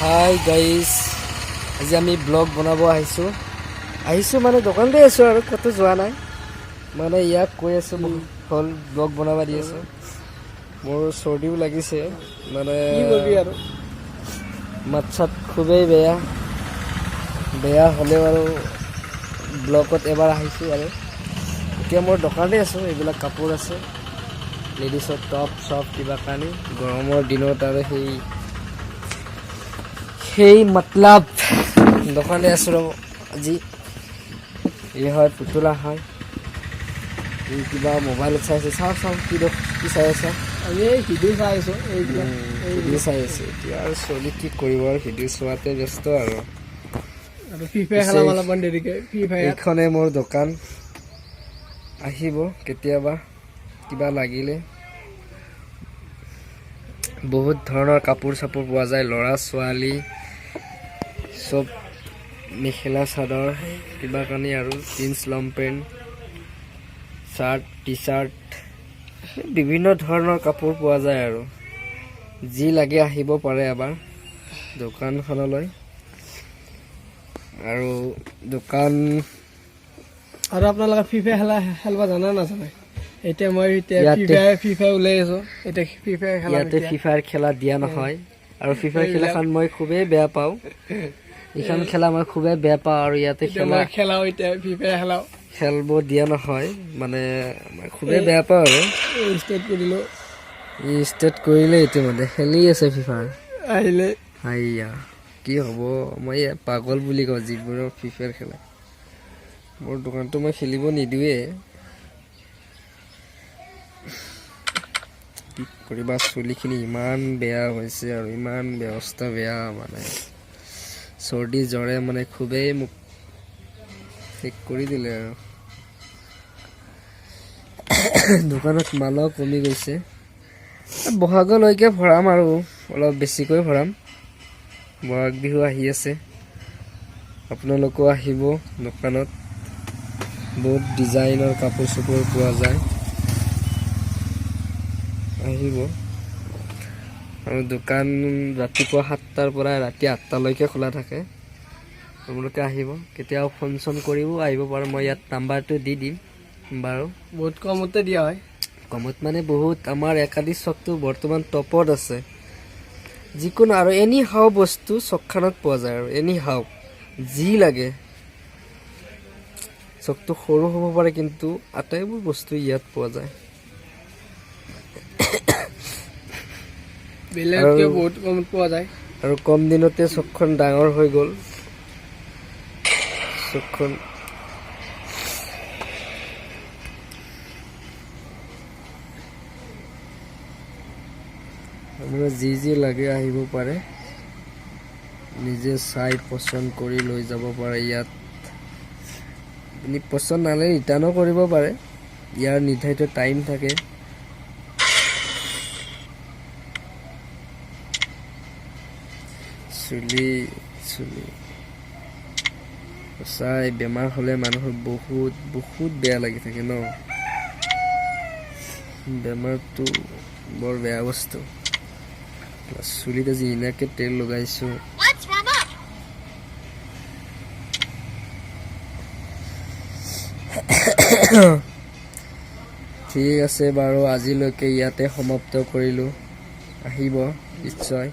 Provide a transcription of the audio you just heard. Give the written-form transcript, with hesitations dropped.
Hi guys, আজি আমি blog বনাব আহিছোঁ মানে দোকানতে আছোঁ আৰু ক'তো যোৱা নাই। মানে ইয়াক কৈ আছোঁ হ'ল ব্লগ বনাব দি আছোঁ। মোৰ চৰ্দিও লাগিছে, মানে আৰু মাত চাত খুবেই বেয়া হ'লেও আৰু ব্লগত এবাৰ আহিছোঁ আৰু এতিয়া মোৰ দোকানতে আছোঁ। এইবিলাক কাপোৰ আছে, লেডিছৰ টপ চপ কিবা কানি, গৰমৰ দিনত আৰু সেই মতলব দোকানে আছোঁ ৰ'ব। আজি এই হয় পুতলা হয়, এই কিবা মোবাইলত চাই আছে। চাওঁ কি চাই আছে? আমি এই ভিডিঅ' চাই আছোঁ। ভিডিঅ' চাই আছে এতিয়া আৰু চলি কি কৰিব আৰু ভিডিঅ' চোৱাতে ব্যস্ত আৰু ফিফা খেলা অলপমান দেৰিকৈ। এইখনে মোৰ দোকান, আহিব কেতিয়াবা কিবা লাগিলে। বহুত ধৰণৰ কাপোৰ চাপোৰ পোৱা যায়, ল'ৰা ছোৱালী চব, মেখেলা চাদৰ কিবা কানি আৰু জিন্স লং পেণ্ট চাৰ্ট টি চাৰ্ট বিভিন্ন ধৰণৰ কাপোৰ পোৱা যায় আৰু যি লাগে আহিব পাৰে এবাৰ দোকানখনলৈ। আৰু দোকান আৰু আপোনালোকে ফিফা খেলিব জানে নাজানে? এতিয়া মই ফিফা ওলাই আছোঁ। এতিয়া ফিফা ইয়াতে ফিফাৰ খেলা দিয়া নহয়, আৰু ফিফাৰ খেলাখন মই খুবেই বেয়া পাওঁ। এইখন খেলা মই খুবেই বেয়া পাওঁ, আৰু ইয়াতে খেলাওঁ এতিয়া ফিফা খেলিব দিয়া নহয়, মানে মই খুবেই বেয়া পাওঁ। আৰু ষ্টাৰ্ট কৰিলে ইতিমধ্যে খেলি আছে ফিফাৰ আহিলে। হাইয়া কি হ'ব, মই পাগল বুলি কওঁ যিবোৰৰ ফিফাৰ খেলে। মোৰ দোকানটো মই খেলিব নিদিওঁৱে, কি কৰিবা। চুলিখিনি ইমান বেয়া হৈছে আৰু ইমান ব্যৱস্থা বেয়া, মানে চৰ্দি জ্বৰে মানে খুবেই মোক শেষ কৰি দিলে আৰু দোকানত মালো কমি গৈছে। বহাগলৈকে ভৰাম আৰু অলপ বেছিকৈ ভৰাম। বহাগ বিহু আহি আছে, আপোনালোকো আহিব দোকানত। বহুত ডিজাইনৰ কাপোৰ চাপোৰ পোৱা যায়, আহিব। আৰু দোকান ৰাতিপুৱা 7টাৰ পৰা ৰাতি 8টালৈকে খোলা থাকে। আপোনালোকে আহিব, কেতিয়াও ফোন চোন কৰিব আহিব পাৰে। মই ইয়াত নাম্বাৰটো দি দিম বাৰু। বহুত কমতে দিয়া হয়। কমত মানে বহুত, আমাৰ একাডি চকটো বৰ্তমান টপত আছে। যিকোনো আৰু এনি হাও বস্তু চকখনত পোৱা যায়, আৰু এনি হাও যি লাগে। চকটো সৰু হ'ব পাৰে, কিন্তু আটাইবোৰ বস্তু ইয়াত পোৱা যায়। বহুত কমত পোৱা যায়, আৰু কম দিনতে চকখন ডাঙৰ হৈ গ'ল। চকখন আপোনাৰ যি লাগে আহিব পাৰে, নিজে চাই পচন্দ কৰি লৈ যাব পাৰে। ইয়াত আপুনি পচন্দ নালাগে ৰিটাৰ্ণো কৰিব পাৰে, ইয়াৰ নিৰ্ধাৰিত টাইম থাকে। চুলি সঁচাই বেমাৰ হ'লে মানুহৰ বহুত বেয়া লাগি থাকে ন। বেমাৰটো বৰ বেয়া বস্তু। চুলিত আজি এনেকৈ তেল লগাইছোঁ। ঠিক আছে বাৰু, আজিলৈকে ইয়াতে সমাপ্ত কৰিলোঁ। আহিব নিশ্চয়।